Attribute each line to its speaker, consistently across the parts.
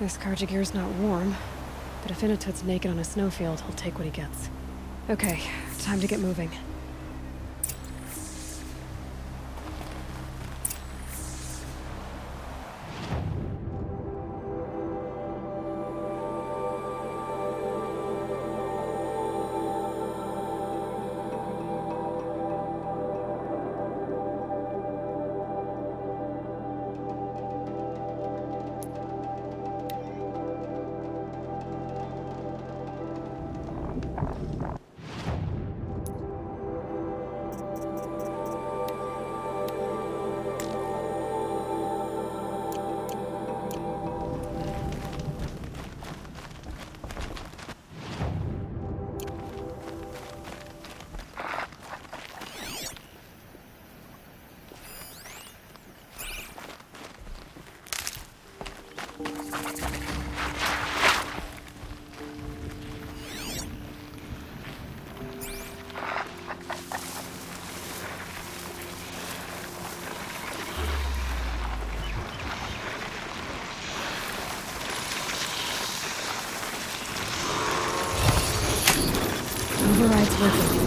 Speaker 1: This Carjagir's not warm, but if Inatut's naked on a snowfield, he'll take what he gets. Okay, time to get moving. Override's working.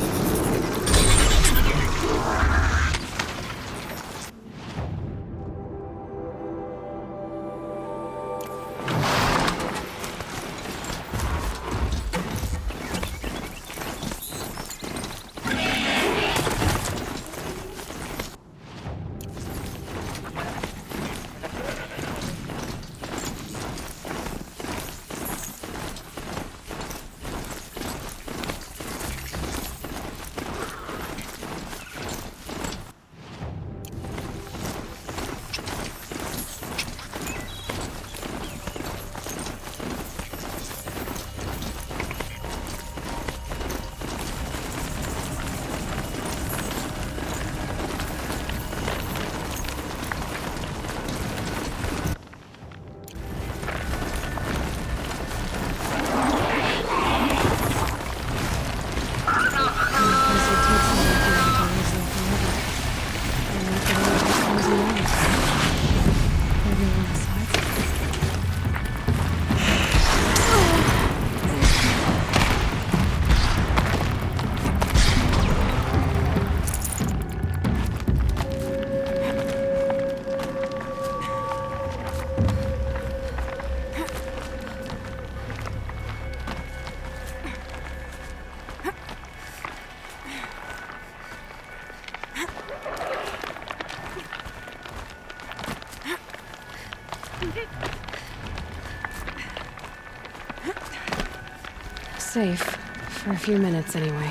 Speaker 1: Safe. For a few minutes, anyway.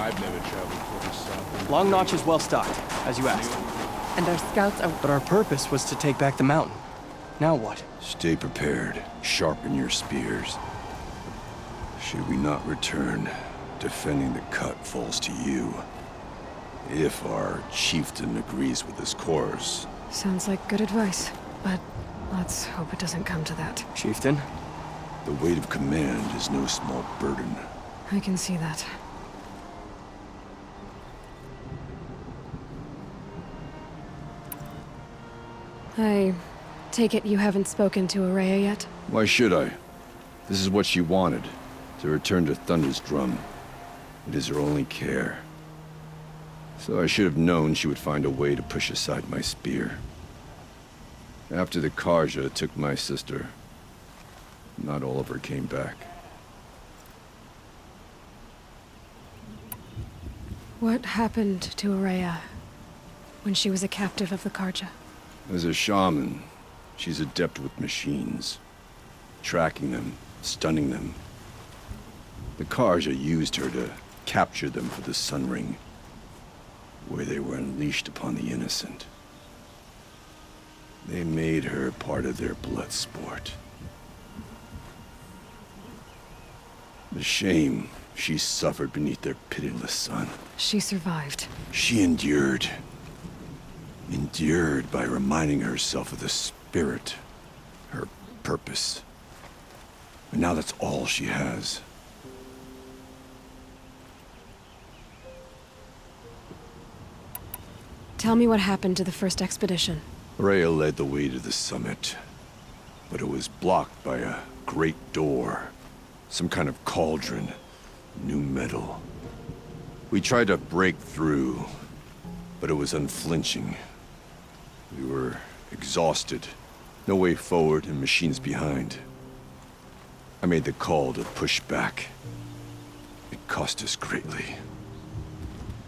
Speaker 2: I've never traveled further south.
Speaker 3: Long Notch is well stocked, as you asked.
Speaker 4: And our scouts are...
Speaker 3: But our purpose was to take back the mountain. Now what?
Speaker 5: Stay prepared. Sharpen your spears. Should we not return, defending the cut falls to you. If our chieftain agrees with this course.
Speaker 1: Sounds like good advice, but let's hope it doesn't come to that.
Speaker 3: Chieftain?
Speaker 5: The weight of command is no small burden.
Speaker 1: I can see that. I take it you haven't spoken to Araya yet?
Speaker 5: Why should I? This is what she wanted, to return to Thunder's drum. It is her only care. So I should have known she would find a way to push aside my spear. After the Karja took my sister, not all of her came back.
Speaker 1: What happened to Araya when she was a captive of the Karja?
Speaker 5: As a shaman, she's adept with machines. Tracking them, stunning them. The Karja used her to capture them for the Sun Ring, where they were unleashed upon the innocent. They made her part of their blood sport. The shame she suffered beneath their pitiless sun.
Speaker 1: She survived.
Speaker 5: She endured. Endured by reminding herself of the spirit, her purpose. And now that's all she has.
Speaker 1: Tell me what happened to the first expedition.
Speaker 5: Rhea led the way to the summit, but it was blocked by a great door. Some kind of cauldron, new metal. We tried to break through, but it was unflinching. We were exhausted, no way forward and machines behind. I made the call to push back. It cost us greatly.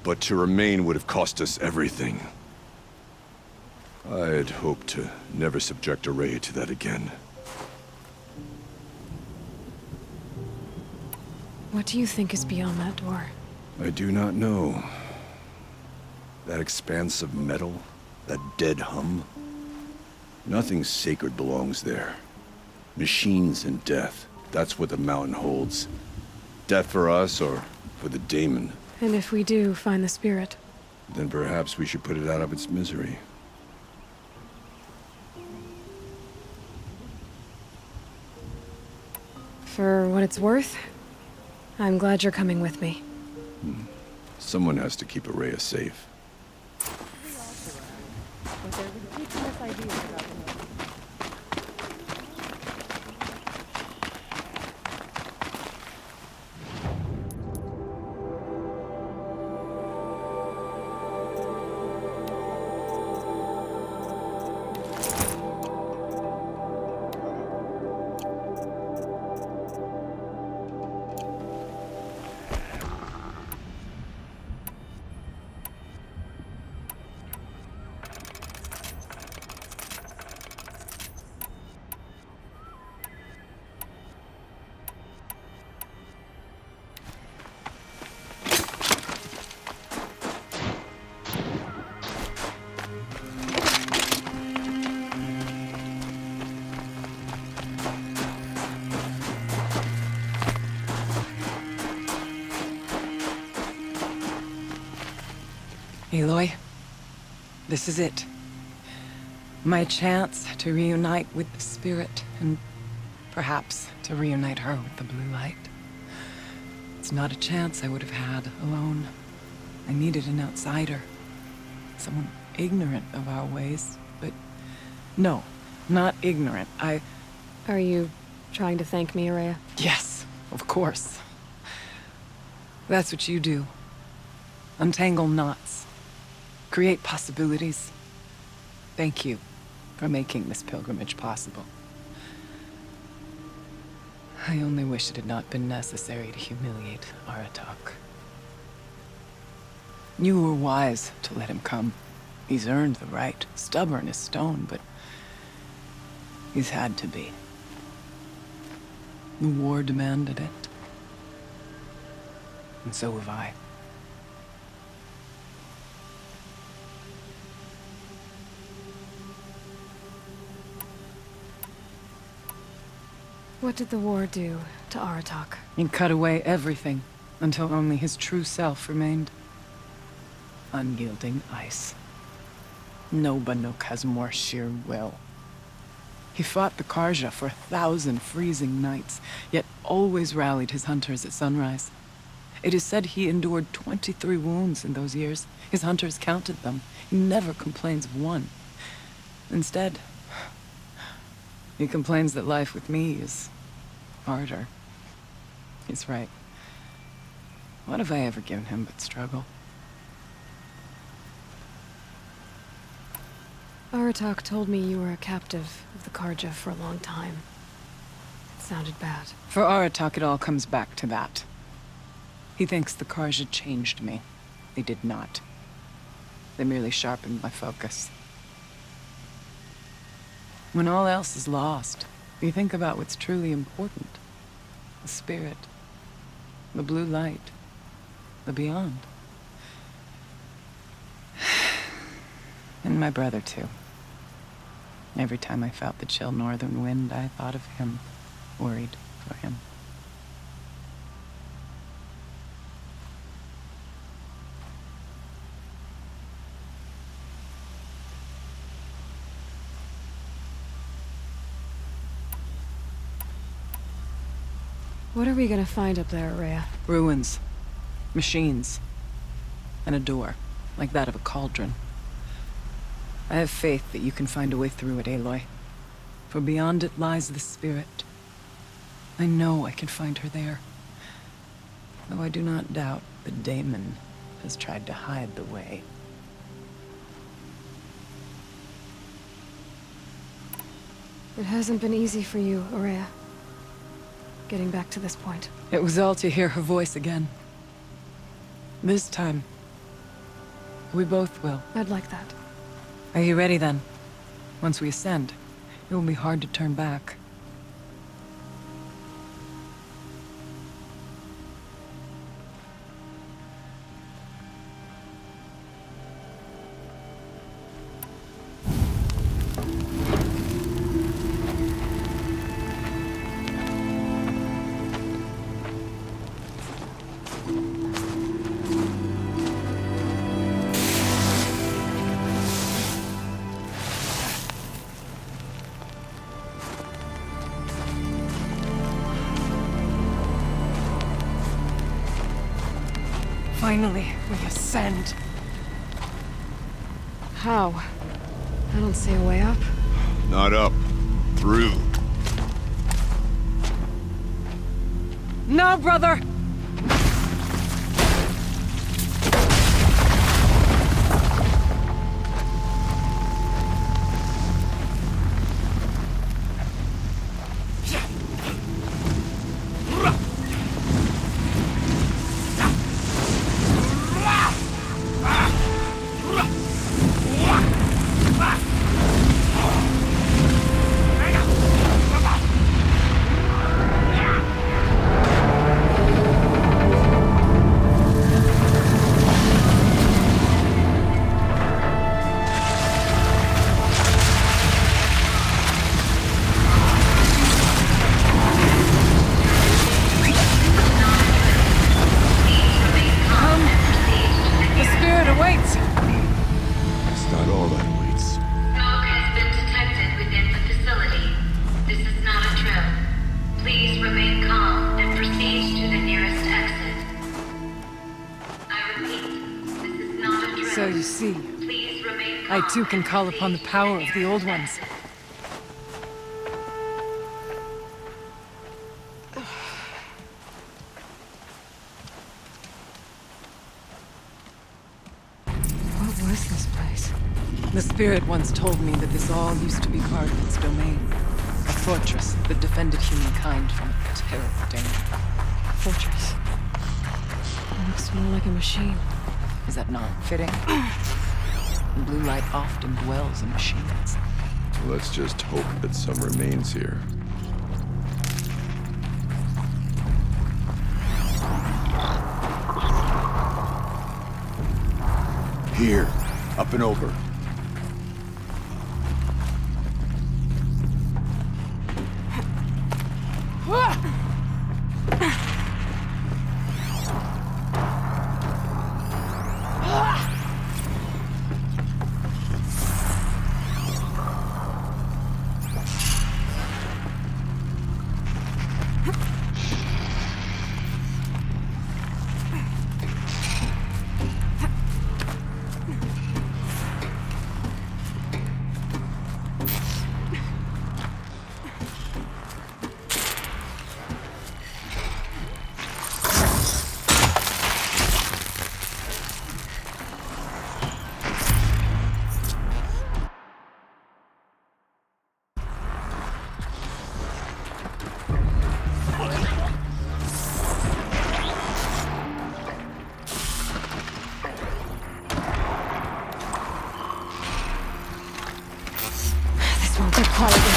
Speaker 5: But to remain would have cost us everything. I had hoped to never subject Araya to that again.
Speaker 1: What do you think is beyond that door?
Speaker 5: I do not know. That expanse of metal, that dead hum. Nothing sacred belongs there. Machines and death, that's what the mountain holds. Death for us or for the daemon.
Speaker 1: And if we do find the spirit?
Speaker 5: Then perhaps we should put it out of its misery.
Speaker 1: For what it's worth, I'm glad you're coming with me.
Speaker 5: Someone has to keep Araya safe.
Speaker 4: Aloy, this is it. My chance to reunite with the spirit, and perhaps to reunite her with the blue light. It's not a chance I would have had alone. I needed an outsider. Someone ignorant of our ways, but no, not ignorant.
Speaker 1: Are you trying to thank me, Araya?
Speaker 4: Yes, of course. That's what you do. Untangle knots. Create possibilities. Thank you for making this pilgrimage possible. I only wish it had not been necessary to humiliate Aratak. You were wise to let him come. He's earned the right. Stubborn as stone, but he's had to be. The war demanded it. And so have I.
Speaker 1: What did the war do to Aratak?
Speaker 4: He cut away everything, until only his true self remained. Unyielding ice. No Banuk has more sheer will. He fought the Karja for 1,000 freezing nights, yet always rallied his hunters at sunrise. It is said he endured 23 wounds in those years. His hunters counted them. He never complains of one. Instead, he complains that life with me is harder. He's right. What have I ever given him but struggle?
Speaker 1: Aratak told me you were a captive of the Karja for a long time. It sounded bad.
Speaker 4: For Aratak, it all comes back to that. He thinks the Karja changed me. They did not. They merely sharpened my focus. When all else is lost, you think about what's truly important. The spirit. The blue light. The beyond. And my brother, too. Every time I felt the chill northern wind, I thought of him, worried for him.
Speaker 1: What are we gonna find up there, Rhea?
Speaker 4: Ruins. Machines. And a door, like that of a cauldron. I have faith that you can find a way through it, Aloy. For beyond it lies the spirit. I know I can find her there. Though I do not doubt that Daemon has tried to hide the way.
Speaker 1: It hasn't been easy for you, Rhea. Getting back to this point.
Speaker 4: It was all to hear her voice again. This time, we both will.
Speaker 1: I'd like that.
Speaker 4: Are you ready then? Once we ascend, it will be hard to turn back. Finally, we ascend.
Speaker 1: How? I don't see a way up.
Speaker 5: Not up. Through.
Speaker 4: No, brother! So you see, I too can call upon the power of the Old Ones.
Speaker 1: What was this place?
Speaker 4: The spirit once told me that this all used to be part of its domain. A fortress that defended humankind from terrible danger.
Speaker 1: Fortress. It looks more like a machine.
Speaker 4: Is that not fitting? The blue light often dwells in machines.
Speaker 5: Let's just hope that some remains here. Here, up and over.
Speaker 1: quietly.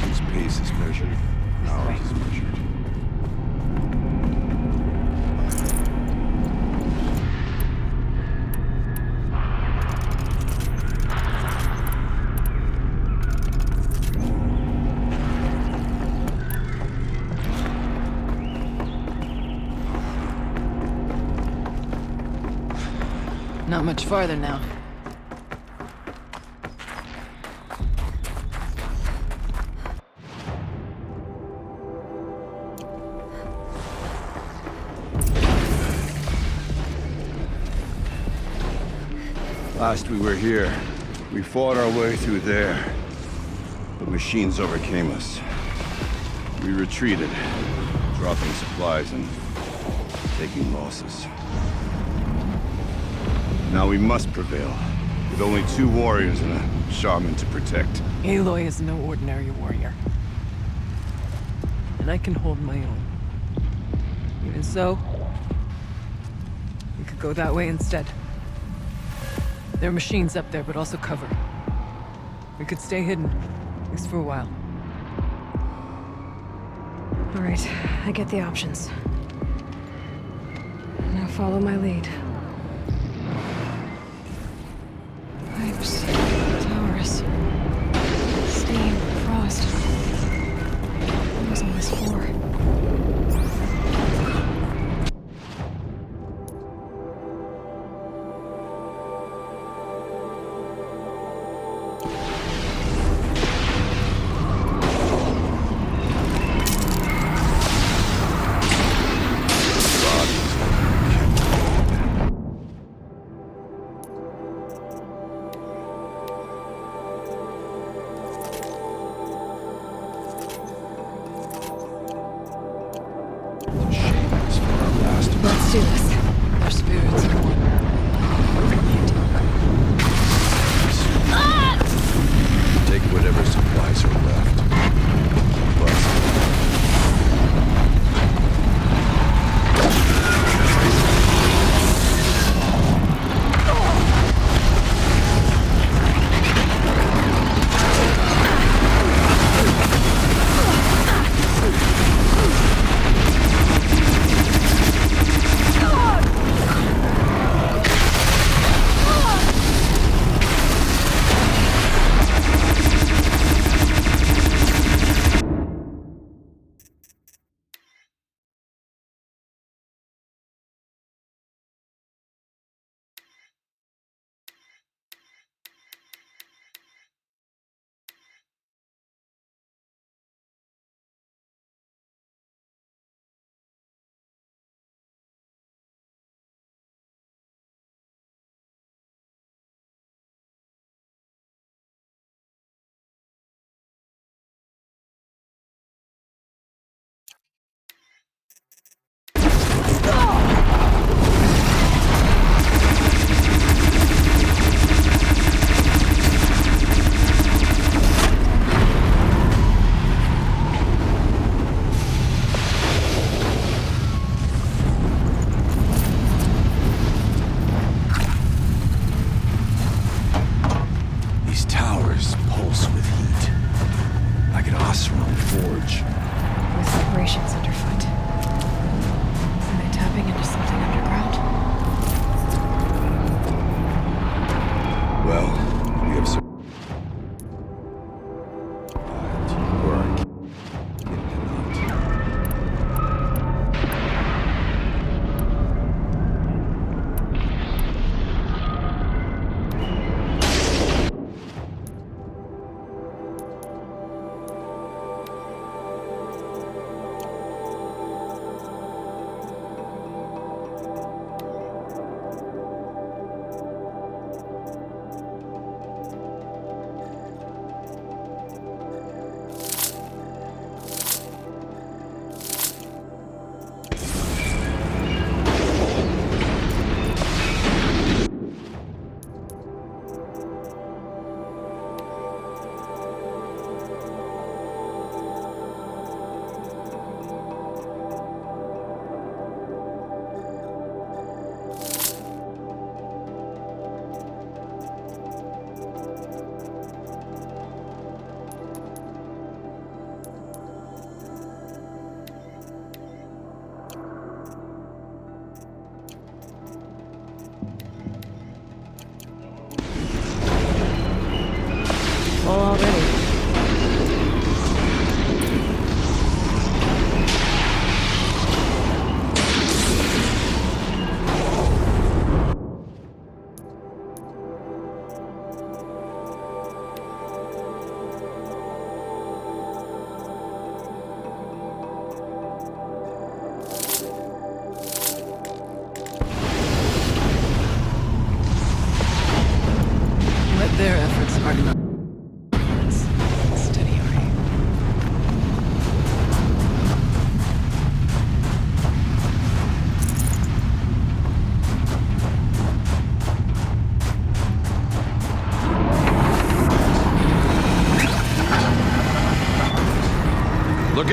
Speaker 5: His pace is measured. Ours is measured.
Speaker 4: Not much farther now.
Speaker 5: Last we were here, we fought our way through there. But machines overcame us. We retreated, dropping supplies and taking losses. Now we must prevail, with only 2 warriors and a shaman to protect.
Speaker 4: Aloy is no ordinary warrior. And I can hold my own. Even so, we could go that way instead. There are machines up there, but also cover. We could stay hidden, at least for a while.
Speaker 1: All right, I get the options. Now follow my lead. Pipes, towers, steam, frost. What was all this for? Let's do this.
Speaker 4: Our spirits are one.
Speaker 5: Take whatever supplies are left. Keep us.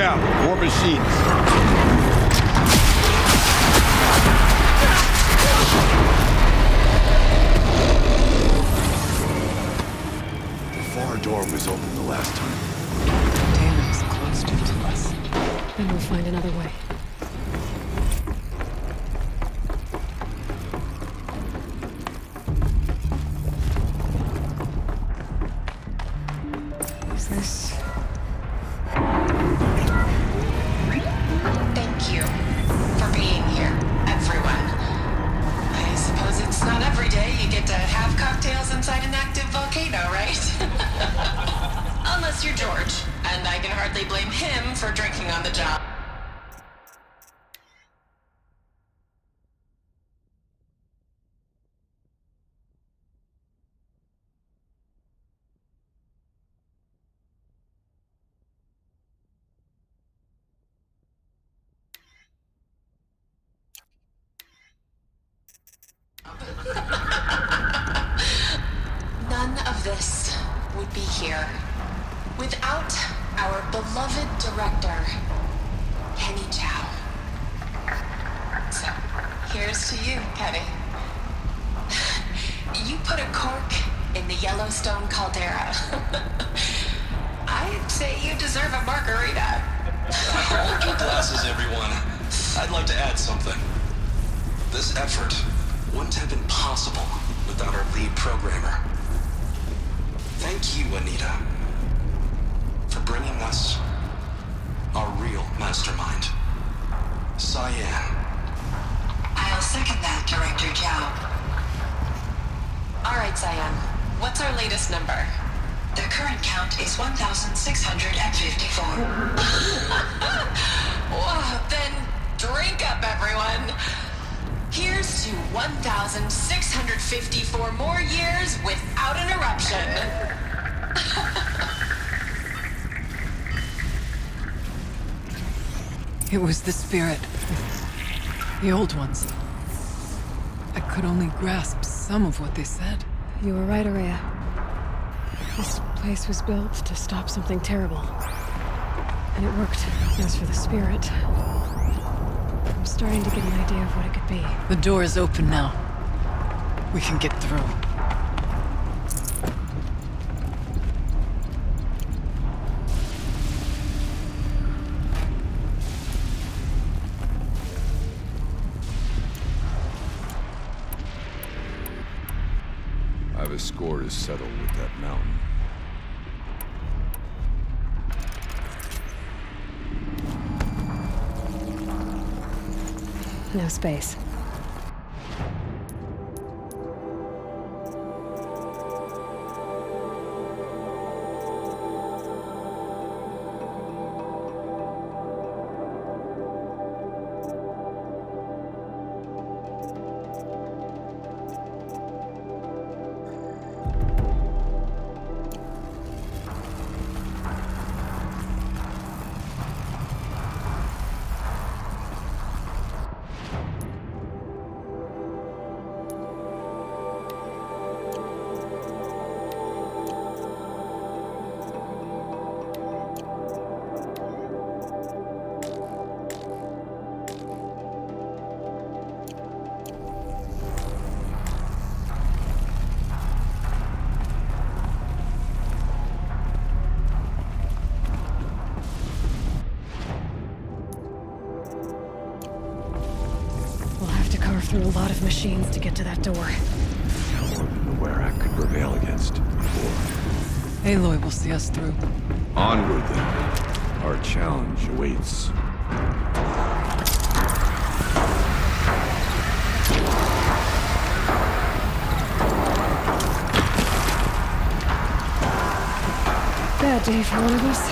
Speaker 5: out. More machines. The far door was open the last time.
Speaker 4: Damon's closed it to us.
Speaker 1: Then we'll find another way. Is this...
Speaker 6: Thank you for being here, everyone. I suppose it's not every day you get to have cocktails inside an active volcano, right? Unless you're George, and I can hardly blame him for drinking on the job. None of this would be here without our beloved director, Kenny Chow. So, here's to you, Kenny. You put a cork in the Yellowstone caldera. I'd say you deserve a margarita.
Speaker 7: Hold your glasses, everyone. I'd like to add something. This effort wouldn't have been possible without our lead programmer. Thank you, Anita, for bringing us our real mastermind, Cyan.
Speaker 6: I'll second that, Director Chow. All right, Cyan. What's our latest number? The current count is 1,654. Whoa, then drink up, everyone. Here's to 1,654 more years without an eruption.
Speaker 4: It was the spirit. The old ones. I could only grasp some of what they said.
Speaker 1: You were right, Araya. This place was built to stop something terrible. And it worked. As for the spirit, I'm starting to get an idea of what it could be.
Speaker 4: The door is open now. We can get through.
Speaker 5: I have a score to settle with that mountain.
Speaker 1: No space. Through a lot of machines to get to that door.
Speaker 5: Where I could prevail against. Or
Speaker 4: Aloy will see us through.
Speaker 5: onward then. Our challenge awaits.
Speaker 1: Bad day for one of us.